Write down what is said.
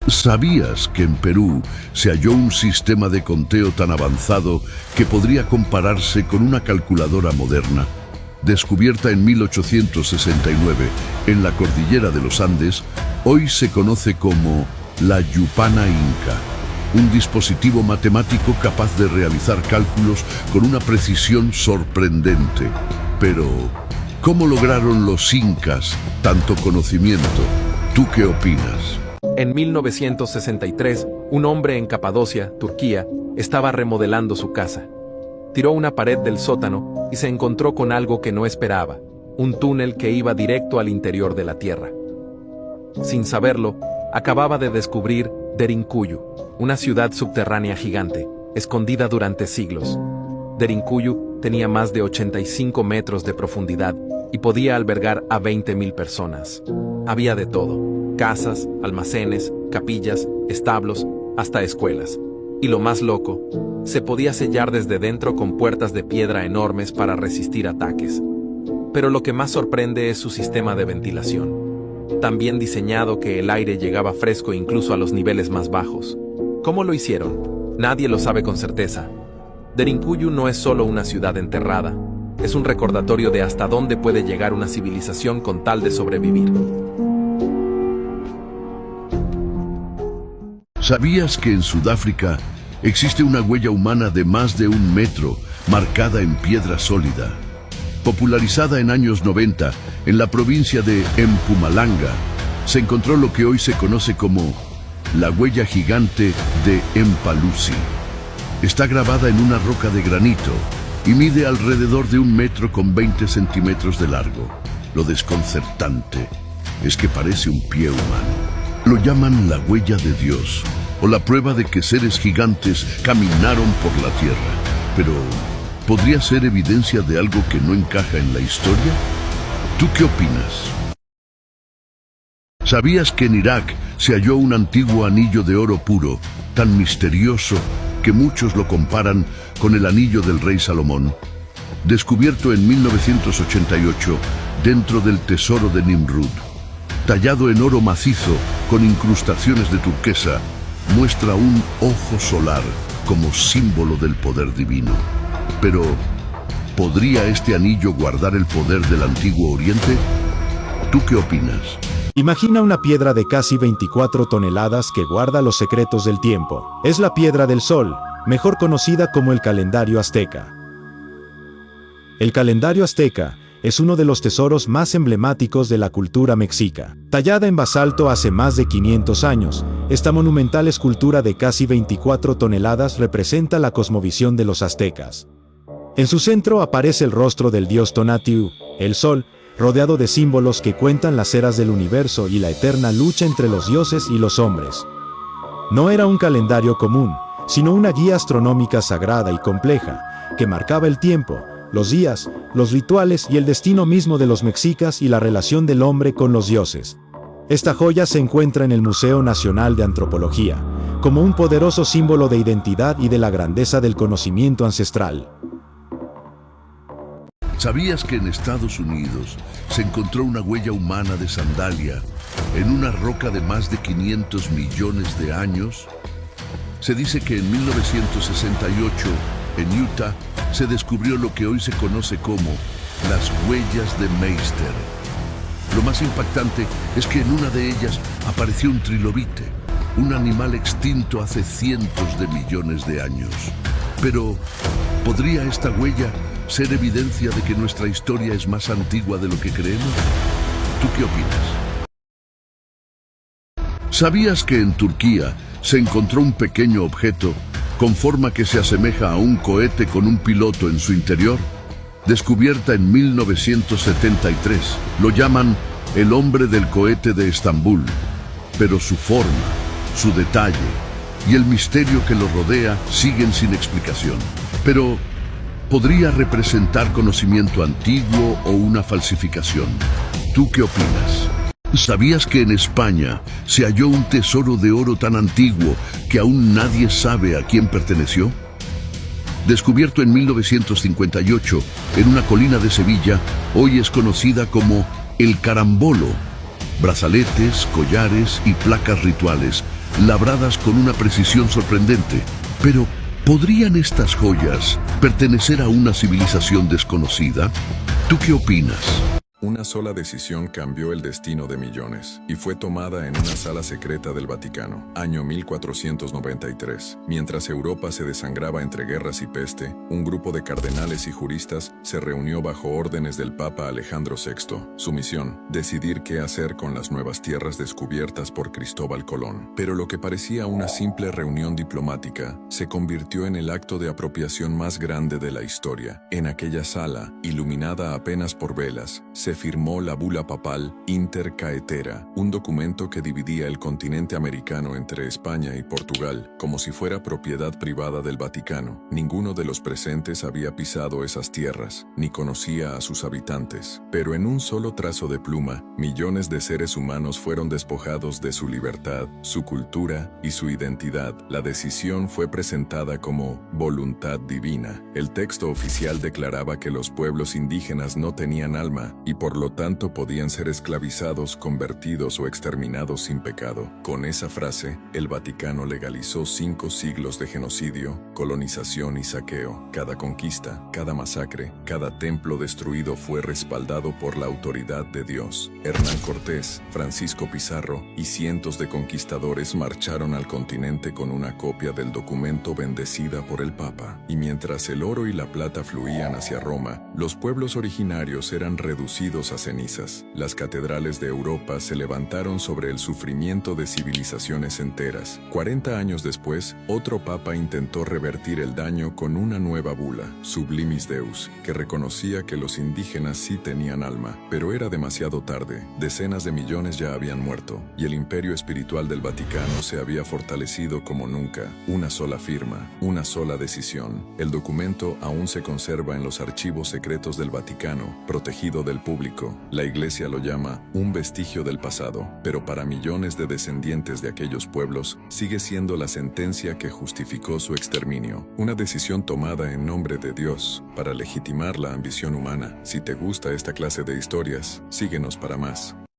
¿Sabías que en Perú se halló un sistema de conteo tan avanzado que podría compararse con una calculadora moderna? Descubierta en 1869 en la cordillera de los Andes, hoy se conoce como la Yupana Inca, un dispositivo matemático capaz de realizar cálculos con una precisión sorprendente. Pero, ¿cómo lograron los incas tanto conocimiento? ¿Tú qué opinas? En 1963, un hombre en Capadocia, Turquía, estaba remodelando su casa. Tiró una pared del sótano y se encontró con algo que no esperaba, un túnel que iba directo al interior de la tierra. Sin saberlo, acababa de descubrir Derinkuyu, una ciudad subterránea gigante, escondida durante siglos. Derinkuyu tenía más de 85 metros de profundidad y podía albergar a 20.000 personas. Había de todo. Casas, almacenes, capillas, establos, hasta escuelas. Y lo más loco, se podía sellar desde dentro con puertas de piedra enormes para resistir ataques. Pero lo que más sorprende es su sistema de ventilación. Tan bien diseñado que el aire llegaba fresco incluso a los niveles más bajos. ¿Cómo lo hicieron? Nadie lo sabe con certeza. Derinkuyu no es solo una ciudad enterrada, es un recordatorio de hasta dónde puede llegar una civilización con tal de sobrevivir. ¿Sabías que en Sudáfrica existe una huella humana de más de 1 metro marcada en piedra sólida? Popularizada en años 90 en la provincia de Mpumalanga, se encontró lo que hoy se conoce como la huella gigante de Mpalusi. Está grabada en una roca de granito y mide alrededor de 1 metro con 20 centímetros de largo. Lo desconcertante es que parece un pie humano. Lo llaman la huella de Dios, o la prueba de que seres gigantes caminaron por la tierra. Pero, ¿podría ser evidencia de algo que no encaja en la historia? ¿Tú qué opinas? ¿Sabías que en Irak se halló un antiguo anillo de oro puro, tan misterioso que muchos lo comparan con el anillo del rey Salomón? Descubierto en 1988 dentro del tesoro de Nimrud. Tallado en oro macizo con incrustaciones de turquesa, muestra un ojo solar como símbolo del poder divino. Pero, ¿podría este anillo guardar el poder del Antiguo Oriente? ¿Tú qué opinas? Imagina una piedra de casi 24 toneladas que guarda los secretos del tiempo. Es la piedra del sol, mejor conocida como el calendario azteca. El calendario azteca es uno de los tesoros más emblemáticos de la cultura mexica. Tallada en basalto hace más de 500 años, esta monumental escultura de casi 24 toneladas representa la cosmovisión de los aztecas. En su centro aparece el rostro del dios Tonatiuh, el sol, rodeado de símbolos que cuentan las eras del universo y la eterna lucha entre los dioses y los hombres. No era un calendario común, sino una guía astronómica sagrada y compleja, que marcaba el tiempo, los días, los rituales y el destino mismo de los mexicas y la relación del hombre con los dioses. Esta joya se encuentra en el Museo Nacional de Antropología, como un poderoso símbolo de identidad y de la grandeza del conocimiento ancestral. ¿Sabías que en Estados Unidos se encontró una huella humana de sandalia en una roca de más de 500 millones de años? Se dice que en 1968, en Utah, se descubrió lo que hoy se conoce como las huellas de Meister. Lo más impactante es que en una de ellas apareció un trilobite, un animal extinto hace cientos de millones de años. Pero, ¿podría esta huella ser evidencia de que nuestra historia es más antigua de lo que creemos? ¿Tú qué opinas? ¿Sabías que en Turquía se encontró un pequeño objeto con forma que se asemeja a un cohete con un piloto en su interior? Descubierta en 1973, lo llaman el hombre del cohete de Estambul, pero su forma, su detalle y el misterio que lo rodea siguen sin explicación. Pero, ¿podría representar conocimiento antiguo o una falsificación? ¿Tú qué opinas? ¿Sabías que en España se halló un tesoro de oro tan antiguo que aún nadie sabe a quién perteneció? Descubierto en 1958 en una colina de Sevilla, hoy es conocida como el carambolo. Brazaletes, collares y placas rituales labradas con una precisión sorprendente. Pero, ¿podrían estas joyas pertenecer a una civilización desconocida? ¿Tú qué opinas? Una sola decisión cambió el destino de millones, y fue tomada en una sala secreta del Vaticano, año 1493. Mientras Europa se desangraba entre guerras y peste, un grupo de cardenales y juristas se reunió bajo órdenes del Papa Alejandro VI. Su misión, decidir qué hacer con las nuevas tierras descubiertas por Cristóbal Colón. Pero lo que parecía una simple reunión diplomática, se convirtió en el acto de apropiación más grande de la historia. En aquella sala, iluminada apenas por velas, se firmó la bula papal Inter Caetera, un documento que dividía el continente americano entre España y Portugal, como si fuera propiedad privada del Vaticano. Ninguno de los presentes había pisado esas tierras, ni conocía a sus habitantes. Pero en un solo trazo de pluma, millones de seres humanos fueron despojados de su libertad, su cultura y su identidad. La decisión fue presentada como voluntad divina. El texto oficial declaraba que los pueblos indígenas no tenían alma y por lo tanto podían ser esclavizados, convertidos o exterminados sin pecado. Con esa frase, el Vaticano legalizó 5 siglos de genocidio, colonización y saqueo. Cada conquista, cada masacre, cada templo destruido fue respaldado por la autoridad de Dios. Hernán Cortés, Francisco Pizarro y cientos de conquistadores marcharon al continente con una copia del documento bendecida por el Papa. Y mientras el oro y la plata fluían hacia Roma, los pueblos originarios eran reducidos a cenizas. Las catedrales de Europa se levantaron sobre el sufrimiento de civilizaciones enteras. 40 años después, otro papa intentó revertir el daño con una nueva bula, Sublimis Deus, que reconocía que los indígenas sí tenían alma, pero era demasiado tarde. Decenas de millones ya habían muerto, y el imperio espiritual del Vaticano se había fortalecido como nunca. Una sola firma, una sola decisión. El documento aún se conserva en los archivos secretos del Vaticano, protegido del público. La Iglesia lo llama un vestigio del pasado, pero para millones de descendientes de aquellos pueblos sigue siendo la sentencia que justificó su exterminio. Una decisión tomada en nombre de Dios para legitimar la ambición humana. Si te gusta esta clase de historias, síguenos para más.